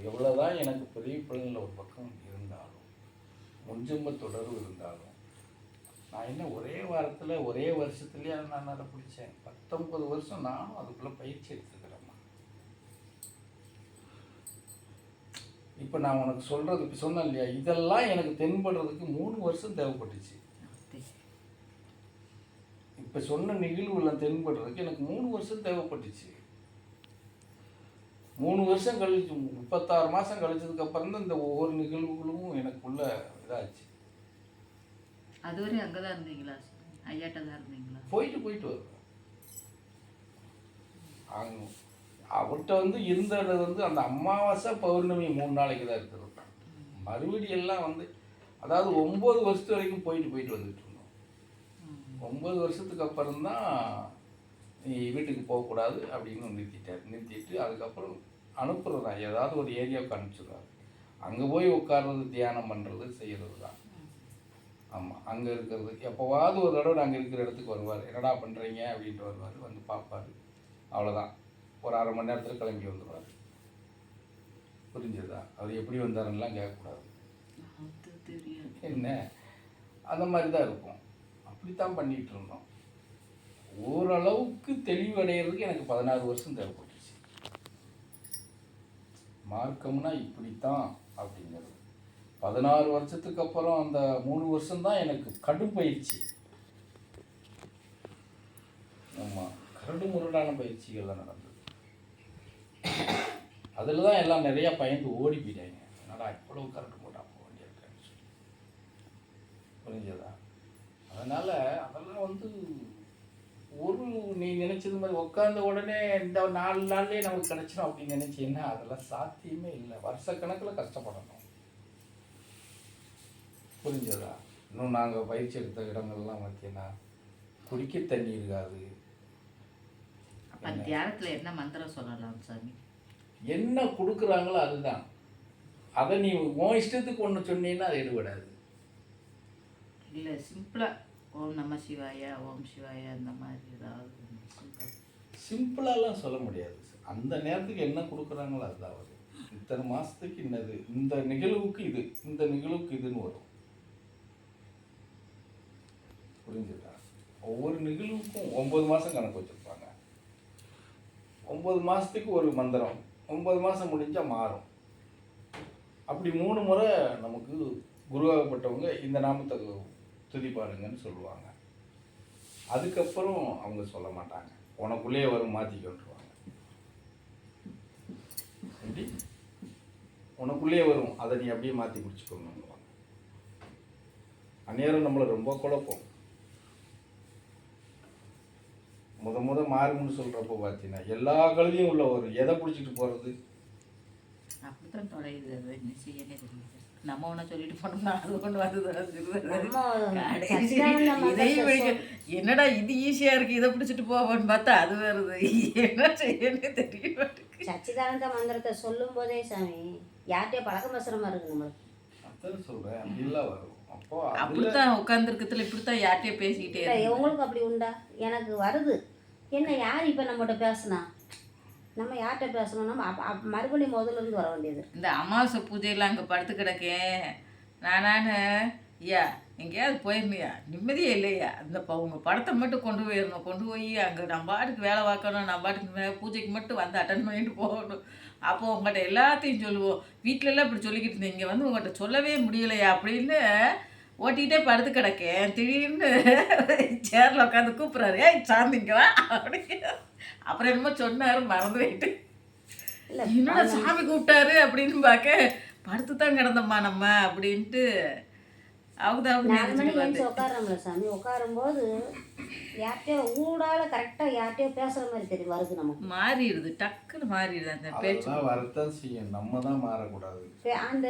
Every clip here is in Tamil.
எவ்வளோதான் எனக்கு பெரிய பிள்ளைங்கள ஒரு பக்கம் இருந்தாலும், முன்ஜென்ம தொடர்பு இருந்தாலும், நான் என்ன ஒரே வாரத்தில் ஒரே வருஷத்துலேயே நான் அதை பிடிச்சேன். 19 வருஷம் நானும் அதுக்குள்ளே பயிற்சி எடுத்துக்கிறேம்மா. இப்போ நான் உனக்கு சொல்கிறது இப்போ சொன்னேன் இல்லையா, இதெல்லாம் எனக்கு தென்படுறதுக்கு 3 வருஷம் தேவைப்பட்டுச்சு. இப்போ சொன்ன நிகழ்வுலாம் தென்படுறதுக்கு எனக்கு 3 வருஷம் தேவைப்பட்டுச்சு. 3 வருஷம் கழிச்சு 36 மாதம் கழிச்சதுக்கப்புறம் தான் இந்த ஒவ்வொரு நிகழ்வுகளும் எனக்குள்ள இதாச்சு. அதுவரை அங்கே தான் இருந்தீங்களா? ஐயாட்ட தான் இருந்தீங்களா? போயிட்டு வருவேன். அவர்கிட்ட வந்து இருந்தது அந்த அமாவாசை பௌர்ணமி 3 நாளைக்கு தான் இருக்கிறது. மறுபடியெல்லாம் அதாவது 9 வருஷத்து வரைக்கும் போயிட்டு வந்துட்டு இருந்தோம். 9 வருஷத்துக்கு அப்புறம் தான் நீ வீட்டுக்கு போகக்கூடாது அப்படின்னு நிறுத்திட்டு அதுக்கப்புறம் அனுப்புறது தான். ஏதாவது ஒரு ஏரியாவுக்கு அனுப்பிச்சிடுறாரு. அங்கே போய் உட்கார்றது, தியானம் பண்ணுறது, செய்கிறது தான். ஆமாம், அங்கே இருக்கிறது. எப்போவாவது ஒரு தடவை நாங்கள் இருக்கிற இடத்துக்கு வருவார். என்னடா பண்ணுறீங்க அப்படின்ட்டு வருவார். வந்து பார்ப்பார். அவ்வளோதான். ஒரு 1/2 மணி நேரத்தில் கிளம்பி வந்துடுவார். புரிஞ்சுதா? அவர் எப்படி வந்தாருன்னெலாம் கேட்கக்கூடாது. என்ன அந்த மாதிரி தான் இருக்கும். அப்படித்தான் பண்ணிகிட்டு இருந்தோம். ஓரளவுக்கு தெளிவடைகிறதுக்கு எனக்கு 16 வருஷம் தேவைப்பட்டுச்சு. மார்க்கம்னா இப்படித்தான் அப்படிங்கிறது. 16 வருஷத்துக்கு அப்புறம் அந்த 3 வருஷம்தான் எனக்கு கடும் பயிற்சி. ஆமாம், கரடு முரடான பயிற்சிகள்லாம் நடந்தது. அதில் தான் எல்லாம் நிறையா பயந்து ஓடி போயிட்டாங்க. என்னடா இவ்வளவு கரடு முரடா போக வேண்டியிருக்கேன்னு சொல்லி. புரிஞ்சதா? அதனால் அதெல்லாம் ஒரு நீ நினச்சது மாதிரி உட்காந்த உடனே இந்த 4 நாள்லேயே நமக்கு கிடச்சிடும் அப்படின்னு நினச்சின்னா அதெல்லாம் சாத்தியமே இல்லை. வருஷக்கணக்கில் கஷ்டப்படணும். புரிஞ்சதா? இன்னும் நாங்கள் பயிற்சி எடுத்த இடங்கள்லாம் பார்த்தீங்கன்னா குடிக்க தண்ணி இருக்காது. தியானத்தில் என்ன மந்திரம் சொல்லலாம் சாமி? என்ன கொடுக்குறாங்களோ அதுதான். அதை நீ உன் இஷ்டத்துக்கு ஒன்று சொன்னீங்கன்னா அது எடுபடாது. இல்லை, சிம்பிளாக ஓம் நம சிவாயா, ஓம் சிவாயா, இந்த மாதிரி ஏதாவது சிம்பிளாலாம் சொல்ல முடியாது. அந்த நேரத்துக்கு என்ன கொடுக்குறாங்களோ அதுதான் வரும். இத்தனை மாதத்துக்கு இன்னது, இந்த நிகழ்வுக்கு இது, இந்த நிகழ்வுக்கு இதுன்னு வரும். புரிஞ்சுதா? ஒவ்வொரு நிகழ்வுக்கும் 9 மாதம் கணக்கு வச்சுருப்பாங்க. 9 மாதத்துக்கு ஒரு மந்திரம். 9 மாதம் முடிஞ்சால் மாறும். அப்படி 3 முறை நமக்கு குருவாகப்பட்டவங்க இந்த நாமத்தை துதிப்பாருங்கன்னு சொல்லுவாங்க. அதுக்கப்புறம் அவங்க சொல்ல மாட்டாங்க. உனக்குள்ளேயே வரும், மாற்றிக்கிட்டுருவாங்க. எப்படி உனக்குள்ளேயே வரும், அதை நீ அப்படியே மாற்றி குடிச்சுக்கணும்னுவாங்க. அந்நேரம் நம்மளை ரொம்ப குழப்பம். முத மாறும்னு சொல்கிறப்போ பார்த்தீங்கன்னா எல்லா கழுதியும் உள்ள வரும். எதை பிடிச்சிட்டு போகிறது? அப்படித்தான் தொலையுது. அது என்ன செய்யனே தெரியல. நம்ம ஒன்று சொல்லிட்டு போனோம்னா அது கொண்டு வந்து என்னடா இது ஈஸியாக இருக்குது, இதை பிடிச்சிட்டு போவோன்னு பார்த்தா அது வருது. என்ன செய்யனே தெரிய மாட்டேங்குது. சச்சிதானந்த மந்திரத்தை சொல்லும் போதே சாமி யார்கிட்டயோ பழக்கம் பேசுகிற இருக்கு நம்மளுக்கு. அதான் சொல்கிறேன், அப்படிலாம் வரும். அப்போ அப்படித்தான் உட்காந்துருக்கத்துல இப்படித்தான் யார்கிட்டயோ பேசிக்கிட்டே இல்லை. உங்களுக்கு அப்படி உண்டா? எனக்கு வருது. என்ன யார் இப்போ நம்மகிட்ட பேசுனா? நம்ம யார்கிட்ட பேசணும்னா மறுபடியும் முதல்ல இருந்து வர வேண்டியது. இந்த அமாவாசை பூஜையெல்லாம் அங்கே படுத்து கிடக்கேன் நான். ஐயா எங்கேயாவது போயிருந்தியா? நிம்மதியே இல்லையா? அந்த உங்கள் படத்தை மட்டும் கொண்டு போயிடணும். கொண்டு போய் அங்கே நம்ம பாட்டுக்கு வேலை பார்க்கணும். நம்ம பாட்டுக்கு பூஜைக்கு மட்டும் வந்து அட்டன் பண்ணிட்டு போகணும். அப்போது உங்கள்கிட்ட எல்லாத்தையும் சொல்லுவோம். வீட்டிலலாம் இப்படி சொல்லிக்கிட்டு இருந்தேன். இங்கே வந்து உங்கள்கிட்ட சொல்லவே முடியலையா அப்படின்னு ஓட்டிகிட்டே படுத்து கிடக்கேன். திடீர்னு சேரில் உட்காந்து கூப்பிட்றாரு, ஏய் சாந்திங்களா அப்படி. அப்புறம் என்னமோ சொன்னார், மறந்து போயிட்டு. என்னோட சாமி கூப்பிட்டாரு அப்படின்னு பார்க்க படுத்து தான் கிடந்தம்மா நம்ம அப்படின்ட்டு. அவங்க 4 மணிக்கு எழுந்து உட்காரோம்ல சாமி. உட்காரும்போது யார்கிட்டயோ ஊடால கரெக்டாக யார்கிட்டயோ பேசுகிற மாதிரி தெரியும், வருது. நமக்கு மாறிடுது, டக்குன்னு மாறிடுது அந்த பேச்சு. வரத்தான் செய்யும், நம்ம தான் மாறக்கூடாது. அந்த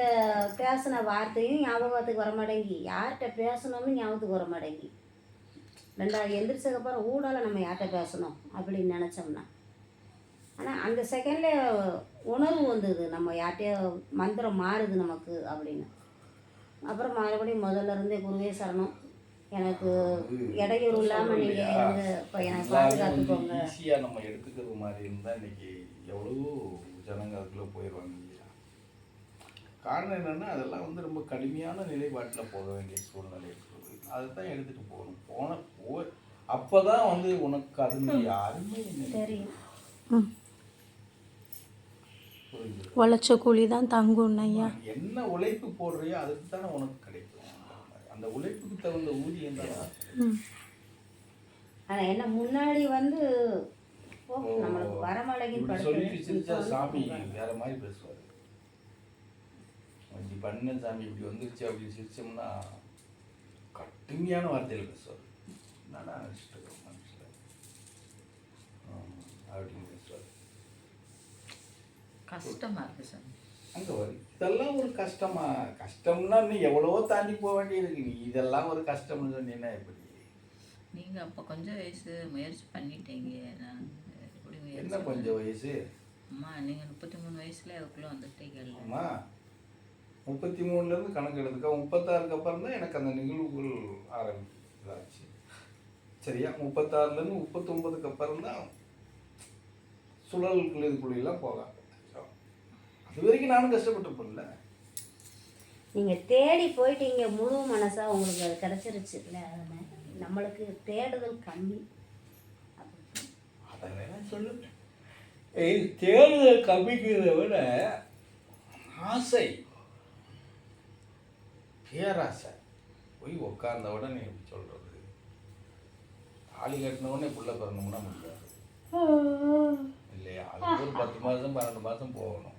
பேசின வார்த்தையும் ஞாபகத்துக்கு வர மாட்டேங்கி, யார்கிட்ட பேசணும்னு ஞாபகத்துக்கு வர மாட்டேங்கி. 2வது எந்திரிச்சதுக்கப்புறம் ஊடால நம்ம யார்கிட்ட பேசணும் அப்படின்னு நினச்சோம்னா, ஆனால் அந்த செகண்டில் உணர்வு வந்தது, நம்ம யார்கிட்டயோ மந்திரம் மாறுது நமக்கு அப்படின்னு. அப்புறம் மறுபடியும் முதல்ல இருந்தே குருவே சரணம், எனக்கு இடையூறு இல்லாமல் நீங்கள் இப்போ எனக்கு பாதுகாத்துக்கோங்க. ஈஸியாக நம்ம எடுத்துக்கிறது மாதிரி இருந்தால் இன்றைக்கி எவ்வளோ ஜனங்க அதுக்குள்ளே போயிடுவாங்க இல்லையா? காரணம் என்னென்னா அதெல்லாம் வந்து ரொம்ப கடுமையான நிலைப்பாட்டில் போக வேண்டிய சூழ்நிலை இருக்குது. அதை தான் எடுத்துகிட்டு போகணும். அப்போ தான் வந்து உனக்கு அதனுடைய அருமை தெரியும். புரிஞ்சுது. உழைச்ச கூலி தான் தங்கும் ஐயா. என்ன உழைப்பு போடுறியோ அதுக்கு தானே உனக்கு கிடைக்கும். அந்த உழைப்புக்கு தகுந்த ஊதியம் தான். ஆனால் என்ன முன்னாடி வந்து நம்மளுக்கு வரமழகின்னு சொல்லிட்டு சிரிச்சா சாமி வேற மாதிரி பேசுவார். இப்படி பண்ண சாமி இப்படி வந்துருச்சு அப்படின்னு சிரிச்சோம்னா கடுமையான வார்த்தையில் பேசுவார். என்னடா நினச்சிட்டு மனுஷன் அப்படின்னு பேசுவார். கஷ்டமா இருக்கு சாமி. அங்கே வரும் இதெல்லாம் ஒரு கஷ்டம்னா நீ எவ்வளவோ தாண்டி போக வேண்டியிருக்கு. நீ இதெல்லாம் ஒரு கஷ்டம்னு சொன்னீங்கன்னா எப்படி? நீங்கள் அப்போ கொஞ்சம் வயசு முயற்சி பண்ணிட்டீங்க. நான் எப்படி என்ன முயற்சி கொஞ்சம் வயசு? அம்மா நீங்கள் 33 வயசுல அதுக்குள்ளே வந்துட்டீங்கல்ல. அம்மா 33லேருந்து கணக்கு எடுத்துக்க. 36க்கு அப்புறம் தான் எனக்கு அந்த நிகழ்வுகள் ஆரம்பிச்சு. சரியா? 36லேருந்து 39க்கு அப்புறம் தான் சுழலுக்குள்ள இதுக்குள்ளெல்லாம் போகலாம். அது வரைக்கும் நானும் கஷ்டப்பட்டுருப்பேன்ல. நீங்கள் தேடி போயிட்டீங்க முழு மனசாக உங்களுக்கு அது கிடச்சிருச்சு இல்லை? நம்மளுக்கு தேடுதல் கம்மி. அதை வேணா சொல்லு. தேடுதல் கம்மிக்கிறத விட ஆசை, பேராசை போய் உட்கார்ந்த உடனே எப்படி சொல்கிறது, தாலி கட்டின உடனே புள்ள பிறந்தோம்னா முடியாது இல்லையா? அது ஒரு 10 மாதம் 12 மாதம் போகணும்.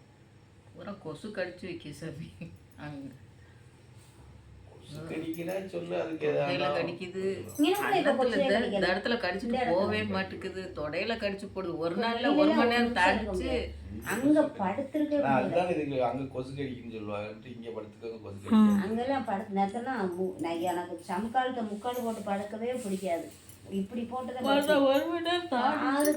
பூரா கொசு கடிச்சு வைக்க சாமி. அங்கே கடிக்கிறா சொல்லு. அதுக்கு தொடையில கடிக்குது, இந்த இடத்துல கடிச்சிட்டு போவே மாட்டேங்குது. தொடையில கடிச்சு போடுது. ஒரு நாள்ல 1 மணி நேரம் தாண்டிச்சு அங்கே படுத்துருக்க அதுதான் இதுக்கு அங்கே கொசு கடிக்குன்னு சொல்லுவாங்க. இங்கே படுத்துக்கிறது கொசு கடிக்கும். அங்கெல்லாம் படுத்து நேரத்துனா எனக்கு சமக்காலத்தை முக்கால் போட்டு படுக்கவே பிடிக்காது. இப்படி போட்டு 1 மணி நேரம் தாண்டி